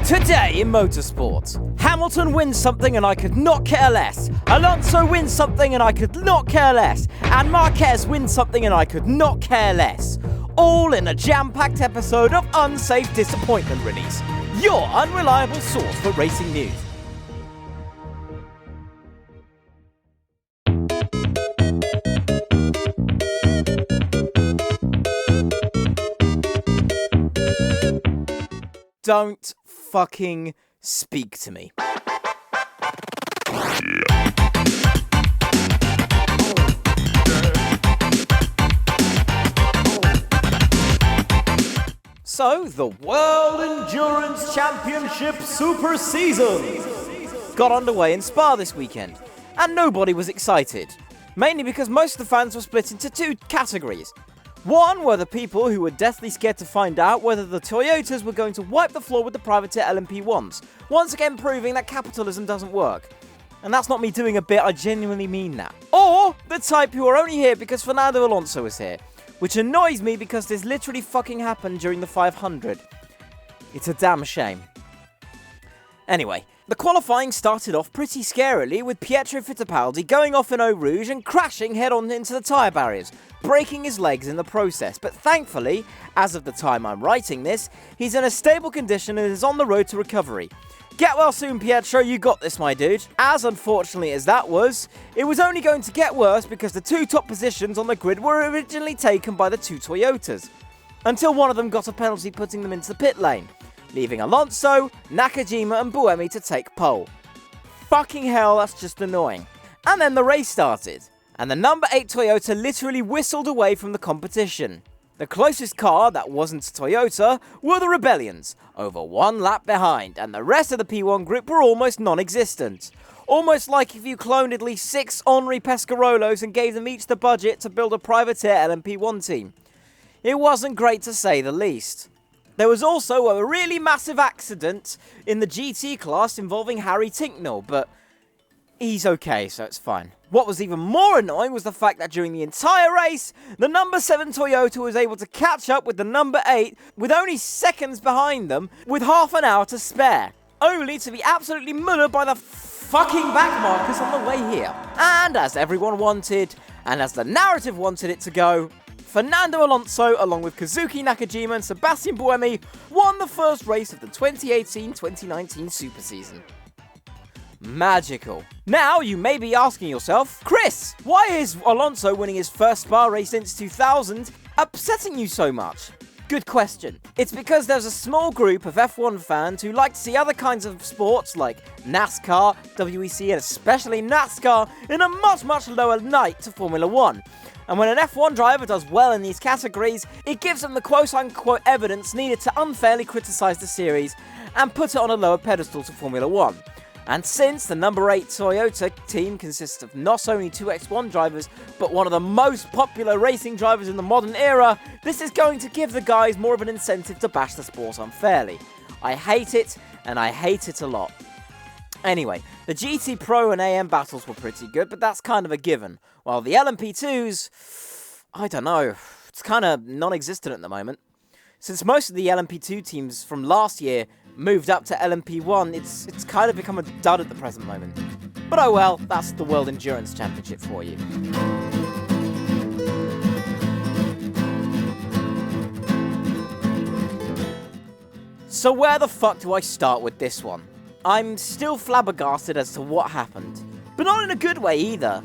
Today in motorsport, Hamilton wins something and I could not care less. Alonso wins something and I could not care less. And Marquez wins something and I could not care less. All in a jam-packed episode of Unsafe Disappointment Release, your unreliable source for racing news. Don't fucking speak to me. So, the World Endurance Championship Super Season got underway in Spa this weekend, and nobody was excited. Mainly because most of the fans were split into two categories. One were the people who were deathly scared to find out whether the Toyotas were going to wipe the floor with the privateer LMP1s, once again proving that capitalism doesn't work. And that's not me doing a bit, I genuinely mean that. Or the type who are only here because Fernando Alonso is here, which annoys me because this literally fucking happened during the 500. It's a damn shame. Anyway, the qualifying started off pretty scarily with Pietro Fittipaldi going off in Eau Rouge and crashing head-on into the tyre barriers, breaking his legs in the process. But thankfully, as of the time I'm writing this, he's in a stable condition and is on the road to recovery. Get well soon, Pietro, you got this, my dude. As unfortunately as that was, it was only going to get worse because the two top positions on the grid were originally taken by the two Toyotas, until one of them got a penalty putting them into the pit lane, leaving Alonso, Nakajima and Buemi to take pole. Fucking hell, that's just annoying. And then the race started, and the number 8 Toyota literally whistled away from the competition. The closest car that wasn't a Toyota were the Rebellions, over one lap behind, and the rest of the P1 group were almost non-existent. Almost like if you cloned at least 6 Henri Pescarolos and gave them each the budget to build a privateer LMP1 team. It wasn't great to say the least. There was also a really massive accident in the GT class involving Harry Tinknell, but he's okay, so it's fine. What was even more annoying was the fact that during the entire race, the number 7 Toyota was able to catch up with the number 8 with only seconds behind them with half an hour to spare, only to be absolutely mullered by the fucking back markers on the way here. And as everyone wanted, and as the narrative wanted it to go, Fernando Alonso, along with Kazuki Nakajima and Sebastian Buemi, won the first race of the 2018-2019 Super Season. Magical. Now, you may be asking yourself, Chris, why is Alonso winning his first Spa race since 2000 upsetting you so much? Good question. It's because there's a small group of F1 fans who like to see other kinds of sports like NASCAR, WEC, and especially NASCAR in a much lower light to Formula 1. And when an F1 driver does well in these categories, it gives them the quote-unquote evidence needed to unfairly criticise the series and put it on a lower pedestal to Formula 1. And since the number 8 Toyota team consists of not only 2 X1 drivers, but one of the most popular racing drivers in the modern era, this is going to give the guys more of an incentive to bash the sport unfairly. I hate it, and I hate it a lot. Anyway, the GT Pro and AM battles were pretty good, but that's kind of a given. While the LMP2s, I don't know, it's kind of non-existent at the moment. Since most of the LMP2 teams from last year moved up to LMP1, it's kind of become a dud at the present moment. But oh well, that's the World Endurance Championship for you. So where the fuck do I start with this one? I'm still flabbergasted as to what happened, but not in a good way either.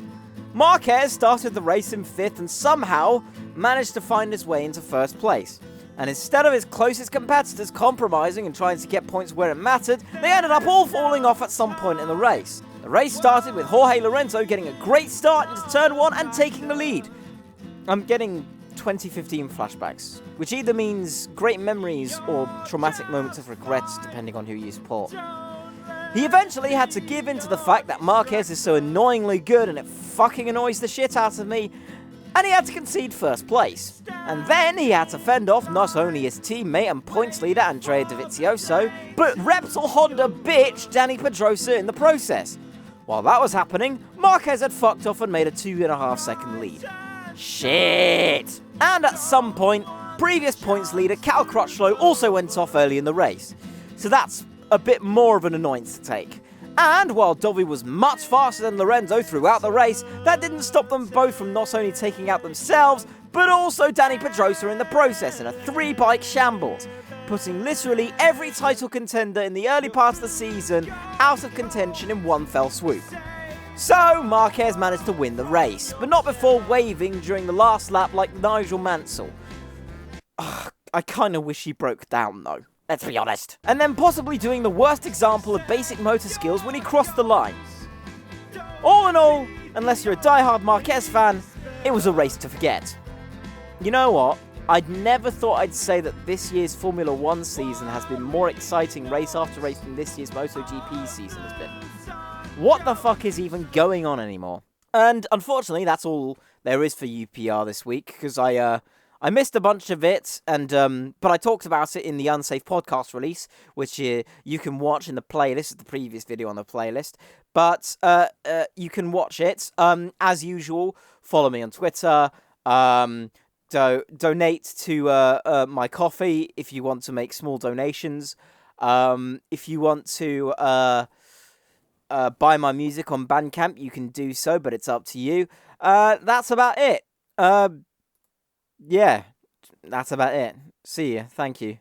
Marquez started the race in 5th and somehow managed to find his way into 1st place. And instead of his closest competitors compromising and trying to get points where it mattered, they ended up all falling off at some point in the race. The race started with Jorge Lorenzo getting a great start into turn 1 and taking the lead. I'm getting 2015 flashbacks, which either means great memories or traumatic moments of regret, depending on who you support. He eventually had to give in to the fact that Marquez is so annoyingly good and it fucking annoys the shit out of me, and he had to concede 1st place. And then he had to fend off not only his teammate and points leader Andrea Dovizioso, but Repsol Honda bitch Dani Pedrosa in the process. While that was happening, Marquez had fucked off and made a 2.5 second lead. Shit! And at some point, previous points leader Cal Crutchlow also went off early in the race. So that's a bit more of an annoyance to take. And while Dovi was much faster than Lorenzo throughout the race, that didn't stop them both from not only taking out themselves, but also Danny Pedrosa in the process in a 3-bike shambles, putting literally every title contender in the early part of the season out of contention in one fell swoop. So, Marquez managed to win the race, but not before waving during the last lap like Nigel Mansell. I kinda wish he broke down though. Let's be honest. And then possibly doing the worst example of basic motor skills when he crossed the line. All in all, unless you're a diehard Marquez fan, it was a race to forget. You know what? I'd never thought I'd say that this year's Formula 1 season has been more exciting race after race than this year's MotoGP season has been. What the fuck is even going on anymore? And unfortunately, that's all there is for UPR this week, because I missed a bunch of it, and but I talked about it in the Unsafe Press Release, which you can watch in the playlist. It's the previous video on the playlist. But you can watch it. As usual, follow me on Twitter. Donate to my coffee if you want to make small donations. If you want to buy my music on Bandcamp, you can do so, but it's up to you. That's about it. Yeah, that's about it. See ya. Thank you.